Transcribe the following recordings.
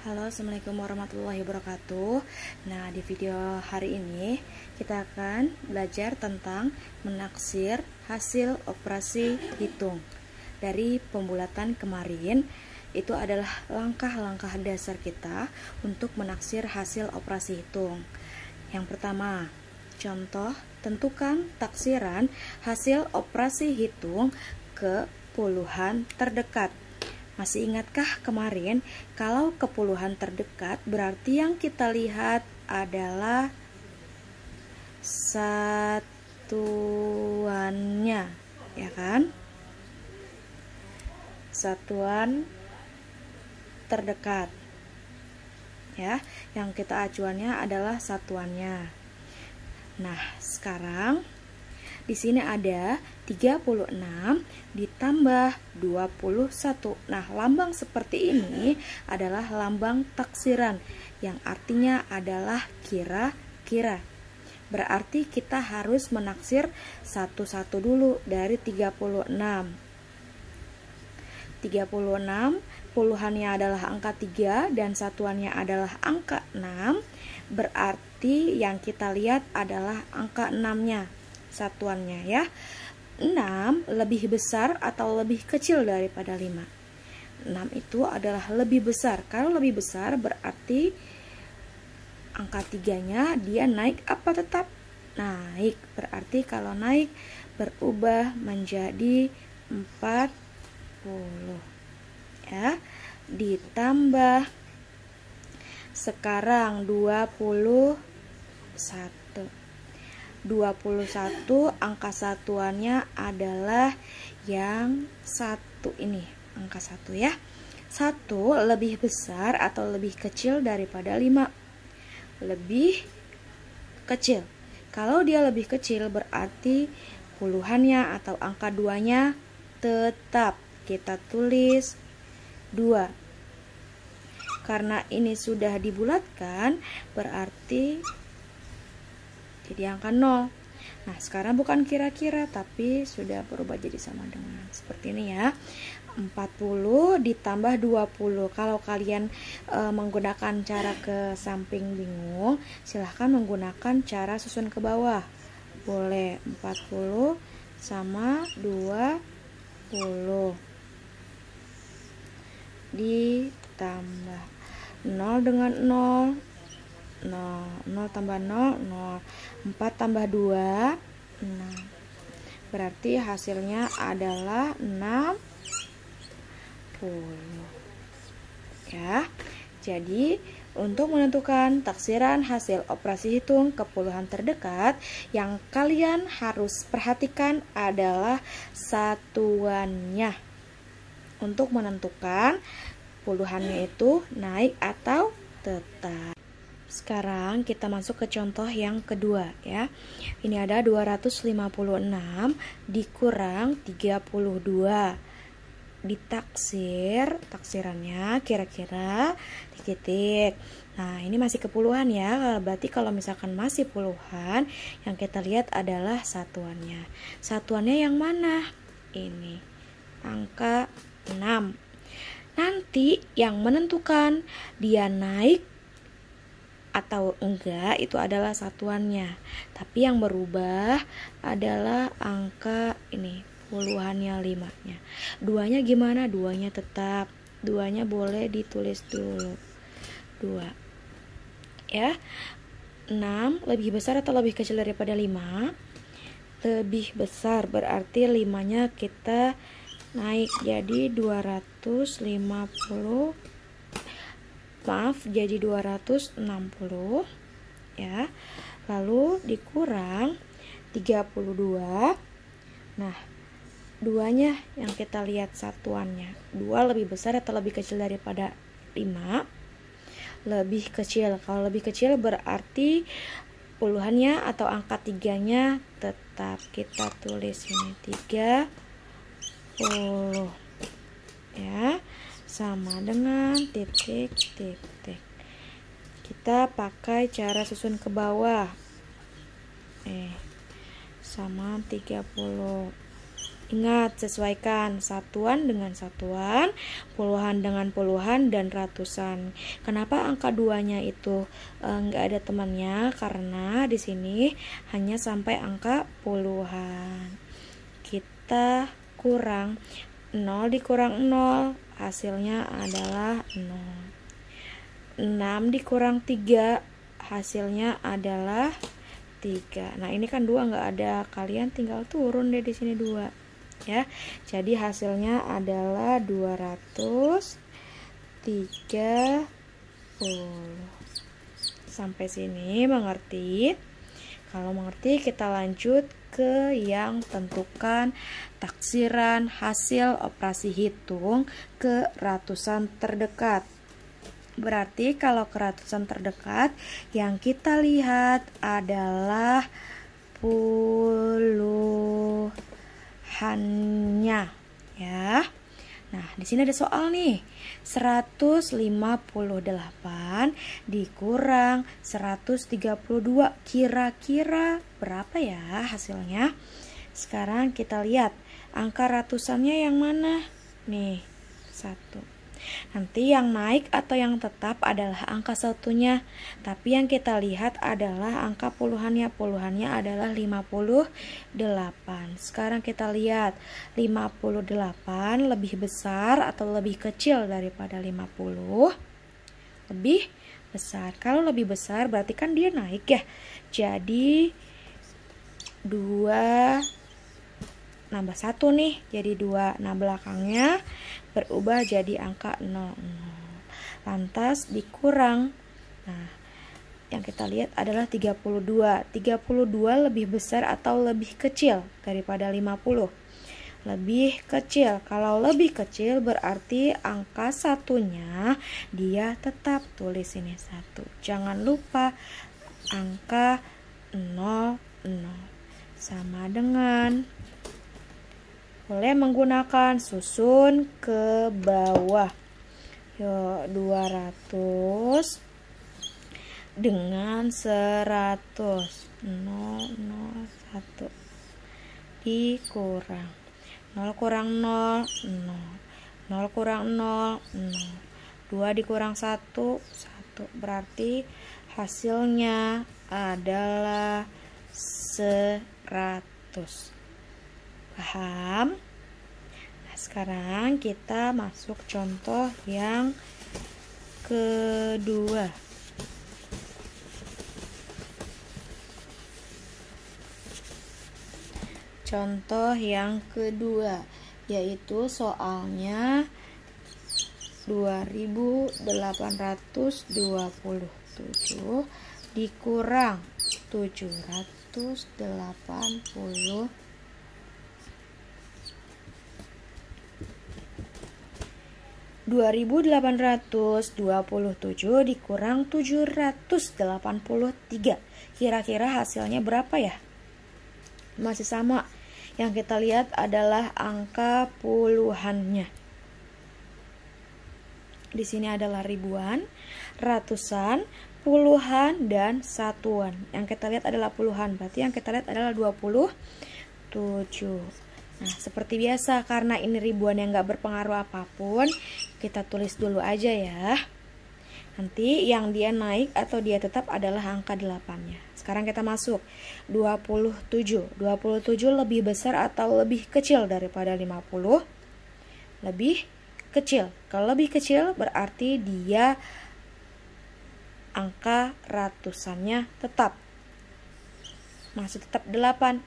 Halo, assalamualaikum warahmatullahi wabarakatuh. Nah, di video hari ini kita akan belajar tentang menaksir hasil operasi hitung. Dari pembulatan kemarin, itu adalah langkah-langkah dasar kita untuk menaksir hasil operasi hitung. Yang pertama, contoh, tentukan taksiran hasil operasi hitung ke puluhan terdekat. Masih ingatkah kemarin, kalau ke puluhan terdekat berarti yang kita lihat adalah satuannya, ya kan? Satuan terdekat. Ya, yang kita acuannya adalah satuannya. Nah, sekarang di sini ada 36 ditambah 21. Nah, lambang seperti ini adalah lambang taksiran yang artinya adalah kira-kira. Berarti kita harus menaksir satu-satu dulu dari 36. 36 puluhannya adalah angka 3 dan satuannya adalah angka 6. Berarti yang kita lihat adalah angka 6-nya. Satuannya ya. 6 lebih besar atau lebih kecil daripada 5. 6 itu adalah lebih besar. Kalau lebih besar berarti angka 3-nya dia naik apa tetap? Naik. Berarti kalau naik berubah menjadi 40. Ya. Ditambah sekarang 21. 21 angka satuannya adalah yang 1 ini, angka 1 ya. 1 lebih besar atau lebih kecil daripada 5. Lebih kecil. Kalau dia lebih kecil berarti puluhannya atau angka 2-nya tetap kita tulis 2. Karena ini sudah dibulatkan berarti jadi angka 0. Nah, sekarang bukan kira-kira tapi sudah berubah jadi sama dengan seperti ini ya. 40 ditambah 20. Kalau kalian menggunakan cara ke samping bingung, silahkan menggunakan cara susun ke bawah. Boleh 40 sama 20 ditambah 0 dengan 0. 0 tambah 0 0. 4 tambah 2 6. Berarti hasilnya adalah 60 ya. Jadi untuk menentukan taksiran hasil operasi hitung ke puluhan terdekat, yang kalian harus perhatikan adalah satuannya untuk menentukan puluhannya itu naik atau tetap. Sekarang kita masuk ke contoh yang kedua ya. Ini ada 256 dikurang 32. Ditaksir, taksirannya kira-kira titik. Nah, ini masih ke puluhan ya. Berarti kalau misalkan masih puluhan, yang kita lihat adalah satuannya. Satuannya yang mana? Ini. Angka 6. Nanti yang menentukan dia naik atau enggak itu adalah satuannya, tapi yang berubah adalah angka ini, puluhannya 5-nya. 2-nya gimana? 2-nya tetap, 2-nya boleh ditulis dulu 2 ya. 6 lebih besar atau lebih kecil daripada 5? Lebih besar, berarti 5-nya kita naik jadi 250, maaf, jadi 260 ya. Lalu dikurang 32. Nah, 2-nya yang kita lihat satuannya. 2 lebih besar atau lebih kecil daripada 5? Lebih kecil. Kalau lebih kecil berarti puluhannya atau angka 3-nya tetap kita tulis ini 30 ya. Sama dengan titik. Kita pakai cara susun ke bawah. Sama 30. Ingat, sesuaikan satuan dengan satuan, puluhan dengan puluhan, dan ratusan. Kenapa angka 2-nya itu nggak ada temannya? Karena di sini hanya sampai angka puluhan. Kita kurang 0 dikurang 0, hasilnya adalah 0. 6 dikurang 3, hasilnya adalah 3. Nah, ini kan 2 nggak ada, kalian tinggal turun deh di sini 2. Ya, jadi hasilnya adalah 230. Sampai sini mengerti? Kalau mengerti, kita lanjut ke yang tentukan taksiran hasil operasi hitung ke ratusan terdekat. Berarti kalau ke ratusan terdekat, yang kita lihat adalah puluhannya, ya. Nah, di sini ada soal nih. 158 dikurang 132. Kira-kira berapa ya hasilnya? Sekarang kita lihat angka ratusannya yang mana? Nih, 1. Nanti yang naik atau yang tetap adalah angka satunya. Tapi yang kita lihat adalah angka puluhannya. Puluhannya adalah 58. Sekarang kita lihat 58 lebih besar atau lebih kecil daripada 50? Lebih besar. Kalau lebih besar berarti kan dia naik ya. Jadi 2 nambah 1 nih, jadi 2. Nah, belakangnya berubah jadi angka 00. Lantas dikurang. Nah, yang kita lihat adalah 32. 32 lebih besar atau lebih kecil daripada 50? Lebih kecil. Kalau lebih kecil berarti angka satunya dia tetap, tulis ini 1. Jangan lupa angka 00 sama dengan, boleh menggunakan susun ke bawah. Yuk, 200 dengan 100. 001 dikurang 0 kurang 0, 0. 0 kurang 0, 0. 2 dikurang 1, 1. Berarti hasilnya adalah 100. Paham? Nah, sekarang kita masuk contoh yang kedua. Contoh yang kedua, yaitu soalnya 2827 dikurang 780. 2827 dikurang 783. Kira-kira hasilnya berapa ya? Masih sama. Yang kita lihat adalah angka puluhannya. Di sini adalah ribuan, ratusan, puluhan, dan satuan. Yang kita lihat adalah puluhan. Berarti yang kita lihat adalah 27. Nah, seperti biasa, karena ini ribuan yang gak berpengaruh apapun, kita tulis dulu aja ya. Nanti yang dia naik atau dia tetap adalah angka 8-nya. Sekarang kita masuk 27. 27 lebih besar atau lebih kecil daripada 50? Lebih kecil. Kalau lebih kecil berarti dia angka ratusannya tetap. Masih tetap 8.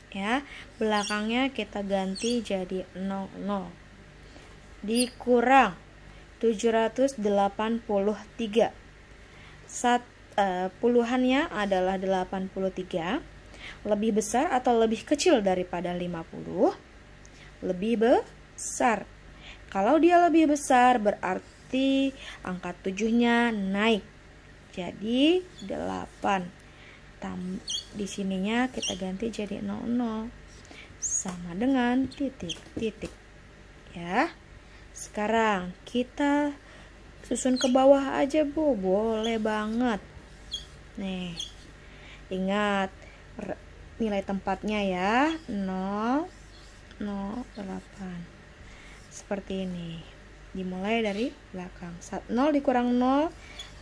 Ya, belakangnya kita ganti jadi 00. Dikurang 783. Puluhannya adalah 83. Lebih besar atau lebih kecil daripada 50? Lebih besar. Kalau dia lebih besar berarti angka 7-nya naik. Jadi 8. Di sininya kita ganti jadi 00 sama dengan titik. Ya. Sekarang kita susun ke bawah aja, Bu. Boleh banget. Nih. Ingat nilai tempatnya ya. 0, Seperti ini. Dimulai dari belakang. 0 dikurang 0,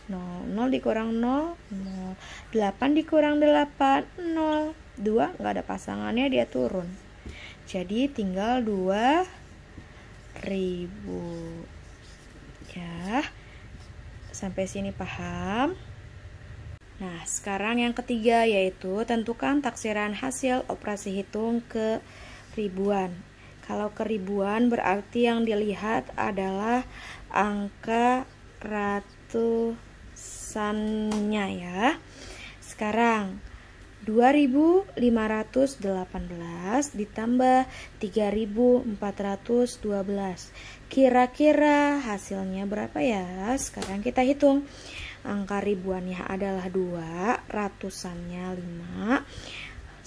0. 0 dikurang 0, 0. 8 dikurang 8, 0. 2 nggak ada pasangannya, dia turun. Jadi tinggal 2000. Ya. Sampai sini paham? Nah, sekarang yang ketiga yaitu tentukan taksiran hasil operasi hitung ke ribuan. Kalau ke ribuan berarti yang dilihat adalah angka ratusannya ya. Sekarang 2518 ditambah 3412. Kira-kira hasilnya berapa ya? Sekarang kita hitung. Angka ribuannya adalah 2, ratusannya 5,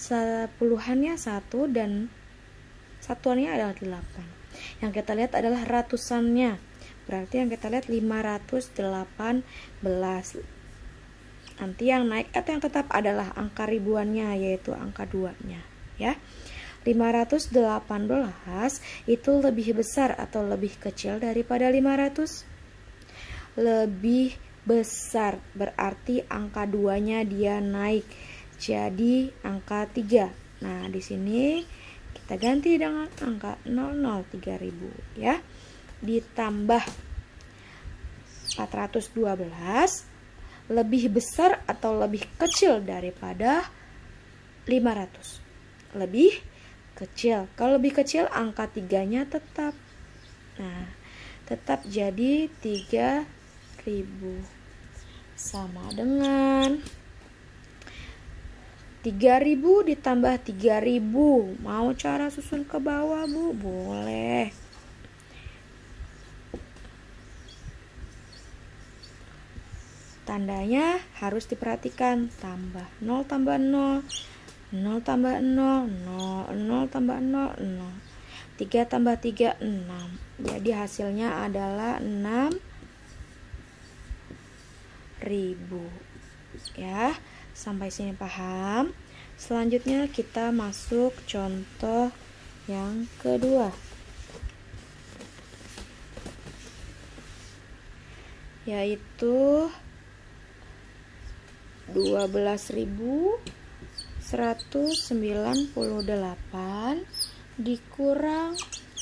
sepuluhannya 1, dan satuannya adalah 8. Yang kita lihat adalah ratusannya. Berarti yang kita lihat 518. Nanti yang naik atau yang tetap adalah angka ribuannya, yaitu angka 2-nya ya. 518 itu lebih besar atau lebih kecil daripada 500? Lebih besar, berarti angka 2-nya dia naik jadi angka 3. Nah, di sini kita ganti dengan angka 00, 3000 ya. Ditambah 412 lebih besar atau lebih kecil daripada 500? Lebih kecil. Kalau lebih kecil angka 3-nya tetap. Nah, tetap jadi 3000. Sama dengan 3000 ditambah 3000. Mau cara susun ke bawah, Bu? Boleh. Tandanya harus diperhatikan. Tambah 0 tambah 0, 0 tambah 0, 0, 0 tambah 0, 0. 3 tambah 3, 6. Jadi hasilnya adalah 6000 ya. Sampai sini paham? Selanjutnya kita masuk contoh yang kedua, yaitu 12.198 dikurang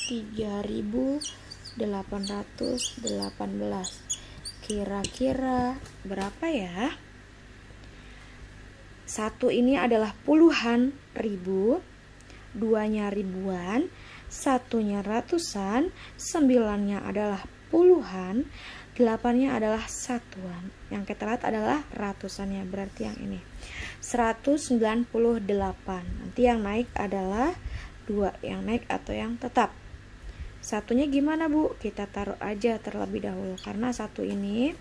3.818. Kira-kira berapa ya? 1 ini adalah puluhan ribu, 2-nya ribuan, 1-nya ratusan, 9-nya adalah puluhan, 8-nya adalah satuan. Yang kita lihat adalah ratusannya, berarti yang ini 198. Nanti yang naik adalah 2, yang naik atau yang tetap. Satunya gimana, Bu? Kita taruh aja terlebih dahulu, karena 1 ini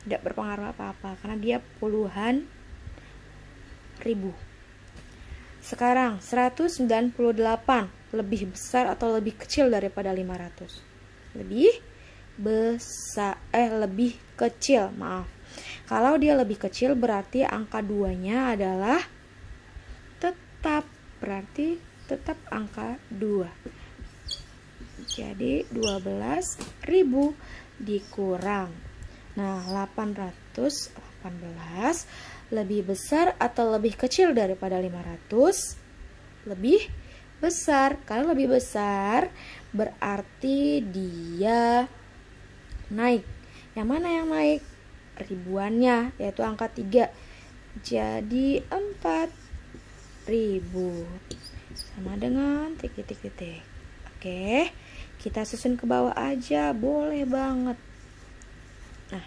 tidak berpengaruh apa-apa karena dia puluhan ribu. Sekarang 198 lebih besar atau lebih kecil daripada 500? Lebih besar, lebih kecil, maaf. Kalau dia lebih kecil berarti angka 2-nya adalah tetap, berarti tetap angka 2. Jadi 12.000 dikurang. Nah, 818 lebih besar atau lebih kecil daripada 500? Lebih besar. Kalau lebih besar berarti dia naik. Yang mana yang naik? Ribuannya, yaitu angka 3. Jadi 4.000. Sama dengan titik-titik. Oke, kita susun ke bawah aja, boleh banget. Nah,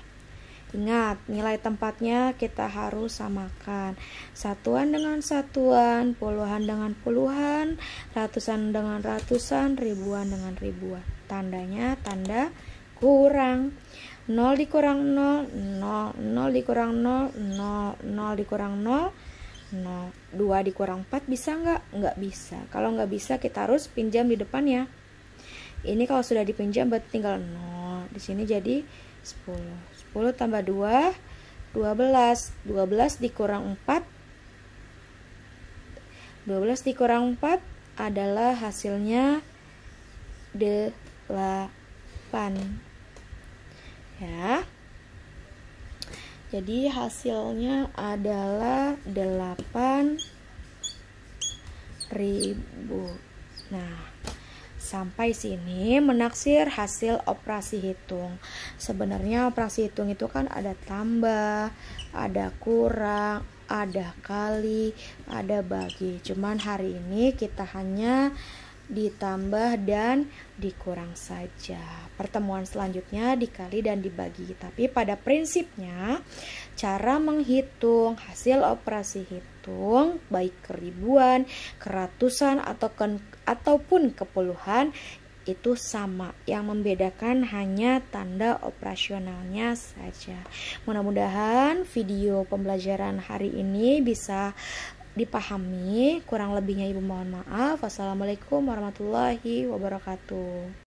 ingat, nilai tempatnya kita harus samakan. Satuan dengan satuan, puluhan dengan puluhan, ratusan dengan ratusan, ribuan dengan ribuan. Tandanya tanda kurang. 0 dikurang 0, 0, 0 dikurang 0, 0, 0 dikurang 0, 0. 2 dikurang 4 bisa nggak? Nggak bisa. Kalau nggak bisa kita harus pinjam di depannya. Ini kalau sudah dipinjam berarti tinggal 0. Di sini jadi 10. 10 tambah 2, 12. 12 dikurang 4. 12 dikurang 4 adalah hasilnya 8 ya. Jadi hasilnya adalah 8.000. Nah, sampai sini menaksir hasil operasi hitung. Sebenarnya operasi hitung itu kan ada tambah, ada kurang, ada kali, ada bagi. Cuman hari ini kita hanya ditambah dan dikurang saja. Pertemuan selanjutnya dikali dan dibagi. Tapi pada prinsipnya cara menghitung hasil operasi hitung baik keribuan, keratusan ataupun kepuluhan itu sama. Yang membedakan hanya tanda operasionalnya saja. Mudah-mudahan video pembelajaran hari ini bisa dipahami. Kurang lebihnya Ibu mohon maaf. Wassalamualaikum warahmatullahi wabarakatuh.